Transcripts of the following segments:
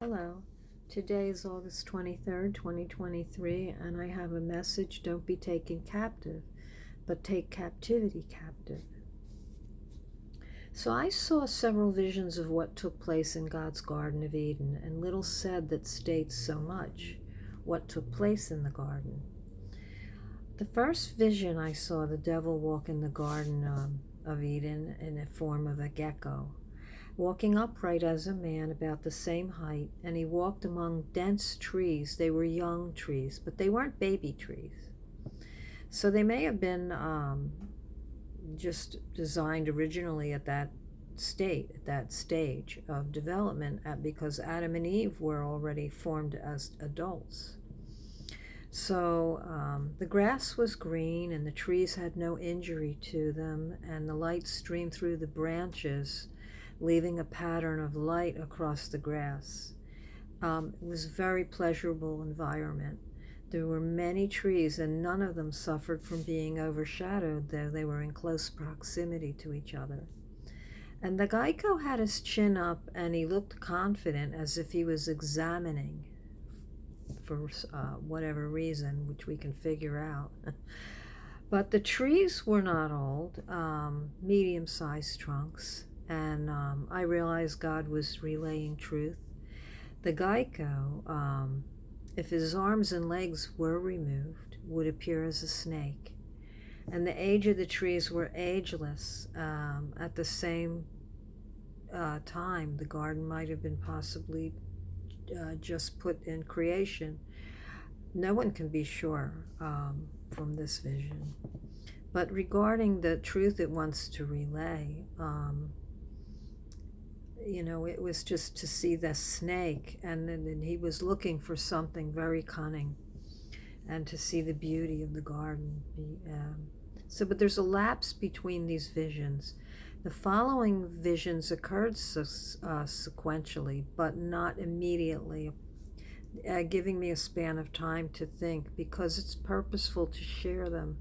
Hello, today is August 23rd, 2023, and I have a message. Don't be taken captive, but take captivity captive. So I saw several visions of what took place in God's Garden of Eden, and little said that states so much what took place in the garden. The first vision I saw the devil walk in the Garden of Eden in the form of a gecko, walking upright as a man, about the same height, and he walked among dense trees. They were young trees, but they weren't baby trees. So they may have been just designed originally at that stage of development, because Adam and Eve were already formed as adults. So the grass was green and the trees had no injury to them, and the light streamed through the branches, leaving a pattern of light across the grass. It was a very pleasurable environment. There were many trees, and none of them suffered from being overshadowed, though they were in close proximity to each other. And the Geico had his chin up, and he looked confident, as if he was examining for whatever reason, which we can figure out. But the trees were not old, medium-sized trunks, and I realized God was relaying truth. The Geico, if his arms and legs were removed, would appear as a snake. And the age of the trees were ageless. At the same time, the garden might have been possibly just put in creation. No one can be sure from this vision. But regarding the truth it wants to relay, it was just to see the snake, and then he was looking for something very cunning, and to see the beauty of the garden. But there's a lapse between these visions. The following visions occurred sequentially, but not immediately, giving me a span of time to think, because it's purposeful to share them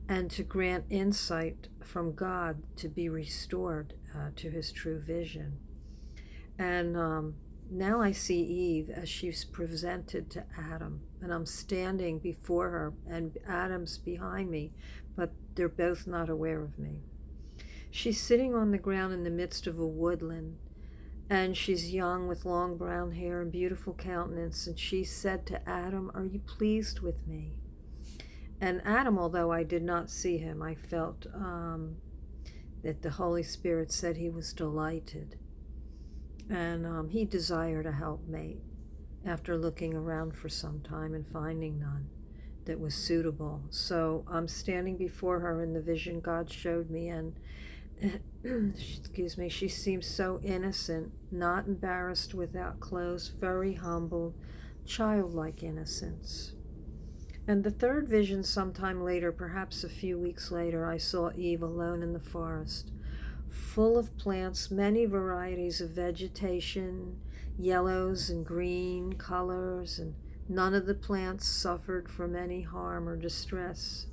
and to grant insight from God to be restored to his true vision. And now I see Eve as she's presented to Adam, and I'm standing before her, and Adam's behind me, but they're both not aware of me. She's sitting on the ground in the midst of a woodland, and she's young with long brown hair and beautiful countenance, and she said to Adam, "Are you pleased with me?" And Adam, although I did not see him, I felt that the Holy Spirit said he was delighted. And he desired a helpmate after looking around for some time and finding none that was suitable. So I'm standing before her in the vision God showed me, and excuse me, she seems so innocent, not embarrassed, without clothes, very humble, childlike innocence. And the third vision, sometime later, perhaps a few weeks later, I saw Eve alone in the forest, full of plants, many varieties of vegetation, yellows and green colors, and none of the plants suffered from any harm or distress.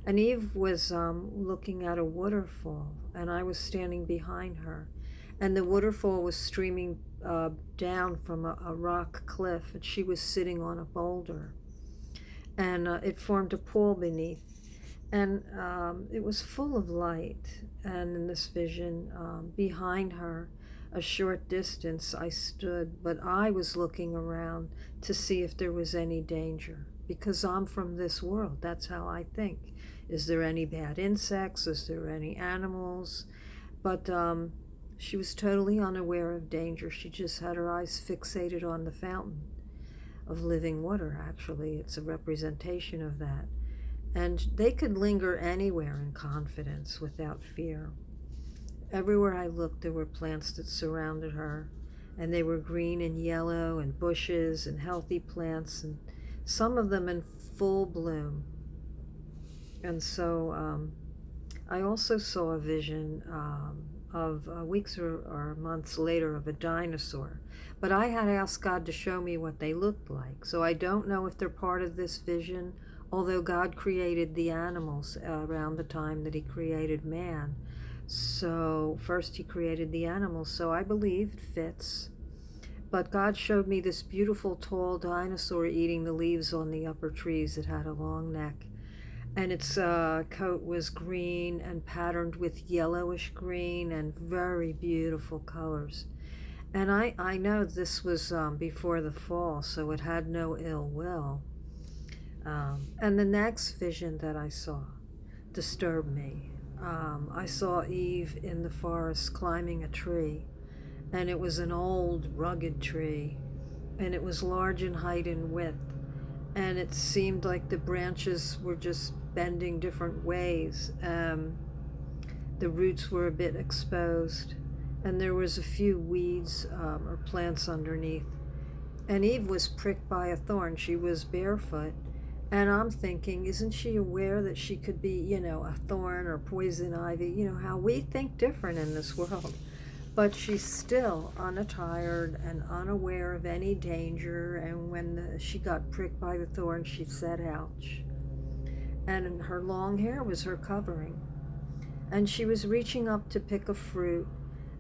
And Eve was looking at a waterfall, and I was standing behind her. And the waterfall was streaming down from a rock cliff, and she was sitting on a boulder. And it formed a pool beneath. And it was full of light. And in this vision, behind her, a short distance, I stood, but I was looking around to see if there was any danger, because I'm from this world. That's how I think. Is there any bad insects? Is there any animals? But she was totally unaware of danger. She just had her eyes fixated on the fountain of living water. Actually, it's a representation of that. And they could linger anywhere in confidence without fear. Everywhere I looked, there were plants that surrounded her, and they were green and yellow, and bushes and healthy plants, and some of them in full bloom. And so I also saw a vision of weeks or months later of a dinosaur. But I had asked God to show me what they looked like. So I don't know if they're part of this vision, although God created the animals around the time that he created man. So first he created the animals. So I believe it fits. But God showed me this beautiful tall dinosaur eating the leaves on the upper trees. It had a long neck, and its coat was green and patterned with yellowish green and very beautiful colors. And I know this was before the fall, so it had no ill will. And the next vision that I saw disturbed me. I saw Eve in the forest climbing a tree, and it was an old, rugged tree, and it was large in height and width, and it seemed like the branches were just bending different ways. The roots were a bit exposed, and there was a few weeds or plants underneath. And Eve was pricked by a thorn. She was barefoot. And I'm thinking, isn't she aware that she could be, a thorn or poison ivy? You know, how we think different in this world. But she's still unattired and unaware of any danger. And when she got pricked by the thorn, she said, ouch. And her long hair was her covering. And she was reaching up to pick a fruit.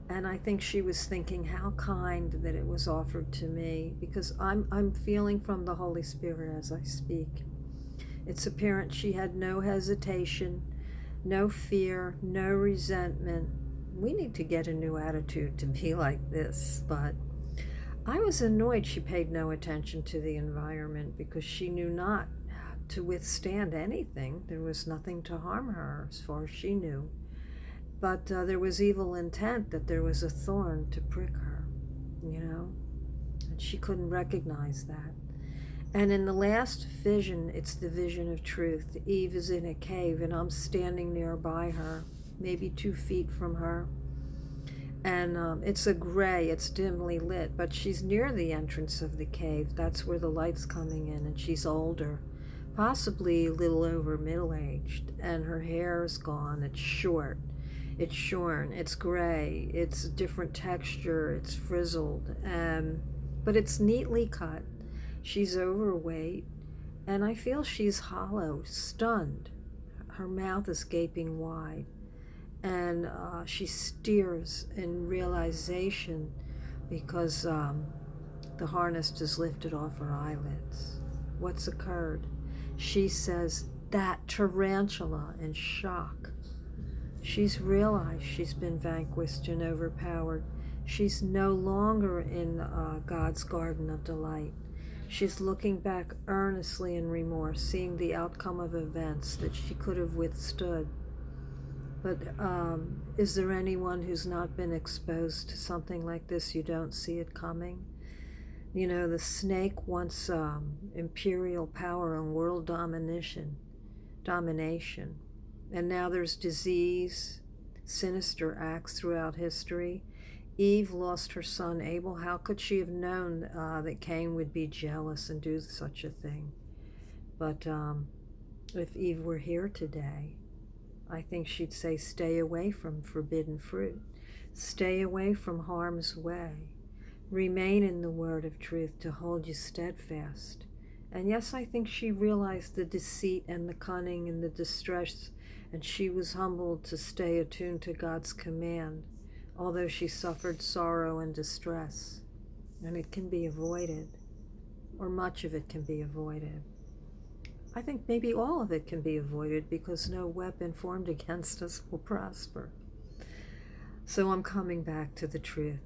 And I think she was thinking how kind that it was offered to me, because I'm feeling from the Holy Spirit as I speak. It's apparent she had no hesitation, no fear, no resentment. We need to get a new attitude to be like this, but I was annoyed she paid no attention to the environment, because she knew not to withstand anything. There was nothing to harm her as far as she knew. But there was evil intent, that there was a thorn to prick her, and she couldn't recognize that. And in the last vision, it's the vision of truth. Eve is in a cave, and I'm standing nearby her, maybe 2 feet from her. And it's a gray, it's dimly lit, but she's near the entrance of the cave. That's where the light's coming in, and she's older, possibly a little over middle-aged, and her hair is gone, it's short. It's shorn, it's gray, it's a different texture, it's frizzled, but it's neatly cut. She's overweight, and I feel she's hollow, stunned. Her mouth is gaping wide, and she steers in realization, because the harness is lifted off her eyelids. What's occurred? She says, "That tarantula," in shock. She's realized she's been vanquished and overpowered. She's no longer in God's garden of delight. She's looking back earnestly in remorse, seeing the outcome of events that she could have withstood. But is there anyone who's not been exposed to something like this? You don't see it coming? The snake wants imperial power and world domination. And now there's disease, sinister acts throughout history. Eve lost her son Abel. How could she have known that Cain would be jealous and do such a thing? But if Eve were here today, I think she'd say, stay away from forbidden fruit. Stay away from harm's way. Remain in the word of truth to hold you steadfast. And yes, I think she realized the deceit and the cunning and the distress, and she was humbled to stay attuned to God's command, although she suffered sorrow and distress. And it can be avoided, or much of it can be avoided. I think maybe all of it can be avoided, because no weapon formed against us will prosper. So I'm coming back to the truth.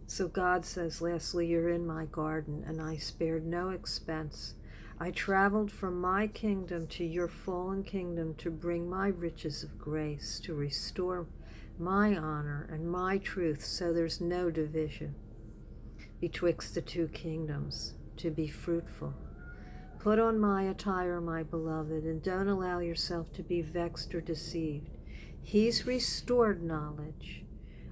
So God says, lastly, you're in my garden, and I spared no expense. I traveled from my kingdom to your fallen kingdom to bring my riches of grace, to restore my honor and my truth, so there's no division betwixt the 2 kingdoms, to be fruitful. Put on my attire, my beloved, and don't allow yourself to be vexed or deceived. He's restored knowledge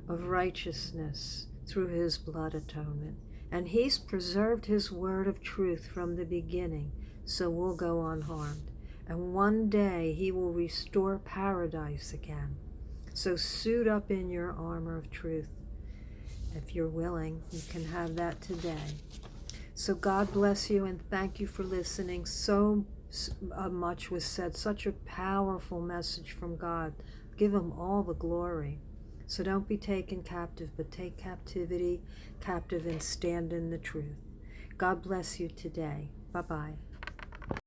of righteousness through his blood atonement, and he's preserved his word of truth from the beginning, so we'll go unharmed. And one day he will restore paradise again. So suit up in your armor of truth. If you're willing, you can have that today. So God bless you, and thank you for listening. So much was said, such a powerful message from God. Give him all the glory. So don't be taken captive, but take captivity captive and stand in the truth. God bless you today. Bye bye.